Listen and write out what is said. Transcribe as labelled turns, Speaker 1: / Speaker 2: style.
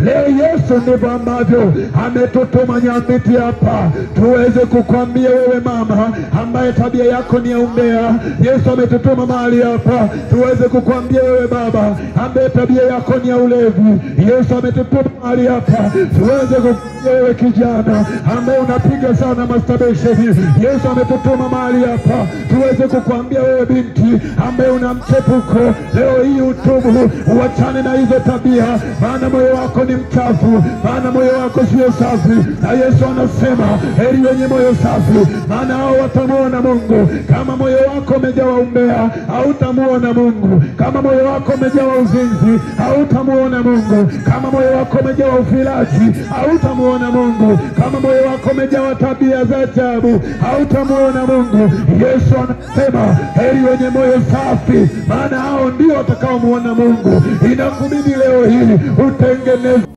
Speaker 1: Leo Yesu ndivyo ambavyo ametutuma Nyambiti hapa tuweze kukwambia wewe mama ambaye tabia yako ni ya umbea. Yesu ametutuma mahali hapa tuweze kukwambia wewe baba ambaye tabia yako ni ya ulevi. Yesu ametutuma mahali hapa tuweze kukwambia wewe kijana ambaye unapiga sana masturbation. Yesu ametutuma mahali hapa tuweze kukwambia wewe binti ambaye una mchepuko. Leo hii utubu, uachane na hizo tabia, maana moyo wako ni mchafu, maana moyo wako sio safi. Na Yesu anasema heri wenye moyo safi, maana hao watamuona Mungu. Kama moyo wako umejawa umbea, hautamuona Mungu. Kama moyo wako umejawa uzinzi, hautamuona Mungu. Kama moyo wako umejawa ufilaji, hautamuona Mungu. Kama moyo wako umejawa tabia za ajabu, hautamuona Mungu. Yesu anasema heri wenye moyo safi, maana hao ndio watakaomuona Mungu. Inakubidi leo hii utengeneze